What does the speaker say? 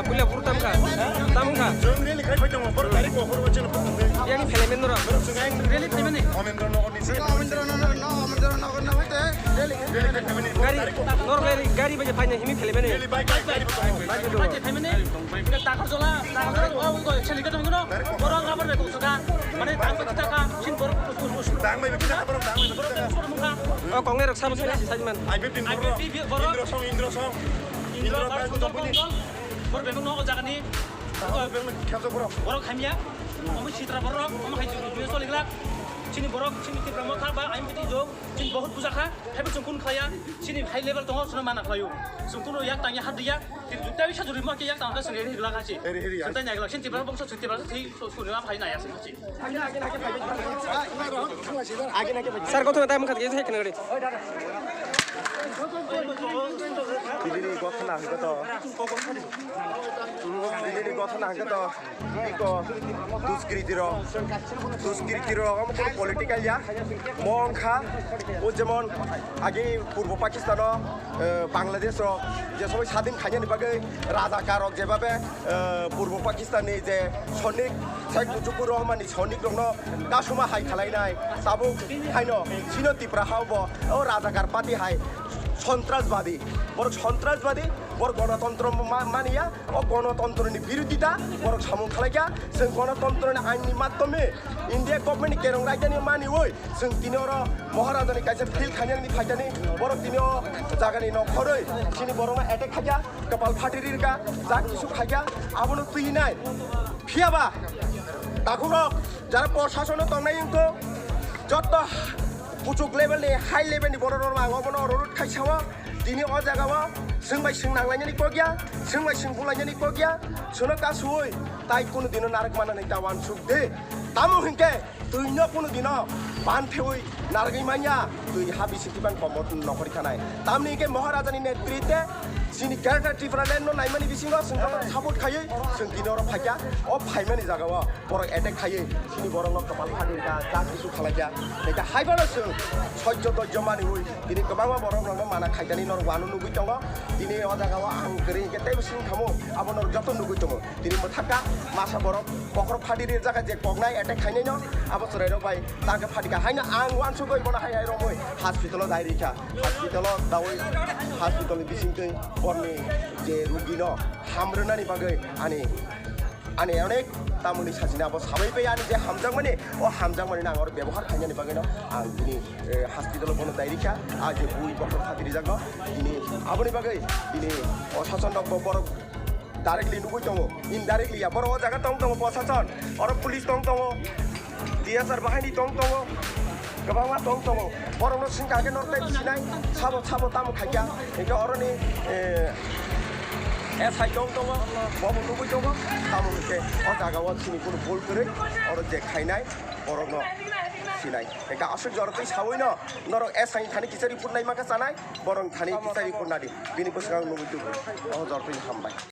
pulia pur tamka Jom really kai pai tong por tarik ko hor wachin por tong yang felemen nora really payment amendra no ni se amendra no na hote really kai payment nor gari baje fanya himi felemen really bike gari Baje payment টাকা জলা ও গো ছেলিকা তুমি কোনো বড় গাবর Beko সুগা মানে দাম টাকা চিন বড় dang mai pita por dang mai pita মুখা oh kongnya raksa masih sajiman I 15 por indro song indro kai ko company বড় বেকো ন জাগানি khyapso por বড় খামিয়া আমি সিতরা বড় আমি খাই দুই চলিগলা চিনি বড় চিনি কি ব্রহ্ম খা বা আইম বিতি জং চিন বহুত বুজা খা হেবে চুকুন খায়া চিনি হাই লেভেল দङ সুনা মানা খায়ু চুকুন ইয়াক তাঙ্গি হাদিয়া जुटा भी साजुरी मा के याक तांगा सने रे गला खाची संता नायगला सिन तिब्रा बंस सुति ब्रा थै सुनिवा फाइ नाया सिन sar kau tu nanti mungkin kita kena gede Ini কথা না হতো তো ini কথা না হতো তো ইকো দুষ্কৃতির আমাদের পলিটিক্যাল ইয়া মংখা ও যেমন আগে পূর্ব পাকিস্তান বাংলাদেশ যে সবাই স্বাধীন খাইনি বাগে রাজাকারক যেভাবে পূর্ব পাকিস্তানি যে সৈনিক শেখ মুজিবুর রহমাননি সৈনিক দङ কাসমা হাই খালাইনাय সাবু খাইनो সিনো তিপ্রা হাওব ও রাজাকার পাতি হাই সন্ত্রাসবাদী বড় গণতন্ত্র মানিয়া ও গণতন্ত্রनि বিরোধিতা বড় সামুং খালাইয়া जों গণতন্ত্রनि আইনनि মাধ্যমে ইন্ডিয়া গভর্নমেন্ট কেরং রাইজানি মানি ওই जों তিনির মহারাজানি কাছে ফিল খাইনাनि ফাইজানি বড় তিনিও জাগানি নখরই সিনি বড়মা এটেক খাইয়া কপাল ফাটিরিরকা যা কিছু খাইয়া আবনো তুইনাই ফিয়াবা দাকুরক যারা প্রশাসন তংনাইংকো যত পুচুক লেভেলनि हाई लेभेलनि बर' मांगोबनो ररुट खाइसावा दिनै अ जागावा जोंबाय जों नांलायनायनि को गैया जोंबाय जों बुलायनायनि को गैया सोनो गासुय ताइ कुनु दिनो नारक मानानै दावान सुख दे तामु हिंके तुइनो कुनु दिनो बानफेवै नारगै मानिया तुइ हाबि सिटिबान कमत नखरि थानाय तामनि के महाराजानि नेतृत्वे सिनि केरेक्टार डिफारेन्ट नो नाइमानि बिसिङाव जों सापर्ट खायै जों दिनर फाइया अ फाइमानि जागावा बर' एटेक खायै सिनि बर' कपाल फाटिरका जा किसु खालाया नेका हाइबानो जों सय्य दय्य मानि होय दिनै गोबां बर' माना खायदानि नर वानु नुगै दङ दिनै अ जागावा आं गरै केते बिसिं खामो आबो नर जत नुगै दङ दिनै मथाका मासा बर' ककर फाटिरि जागा जे कगनाय एटेक खायनाय न आबो सराय रबाय ताके फाटिका हायना आं वानसु गय बना हाय रमय हस्पिटालाव दाइरिका हस्पिटालाव दावै हस्पिटालनि बिसिंकै बरनि जे रुगिनो हामरोनानि बागै आनि अनेक तामुनि साजिना अब साबैबाय आनि जे हामजांमानि अ हामजांमानि नांगर व्यवहार खायनानि बागैनो आं दिनै हस्पिटालाव बनो दाइरिका आ जे बुइ बकर फाटिरि जागो दिनै आबोनि बागै दिनै प्रशासन दङ बर' डाइरेक्टलि नुगै दङ इनडाइरेक्टलि बर' जागा दङ प्रशासन अर पुलिस दङ DSR बाहायनि दङ गोबां दङ बर'नो सिंगाके नरते सिनाय साबो तामु खायया एके अरनि SI दङ बबो नुगै दङ तामु के अ जागावा सिनि कुनु बोल करे अर जे खायनाय बर'नो सिनाय एका आसु जरतै सावैनो नर SI थानि किसारि पुरनाय माका जानाय बरं थानि किसारि पुरनादि बिनि बोसोराव नुगै दङ अ जरतै हामबाय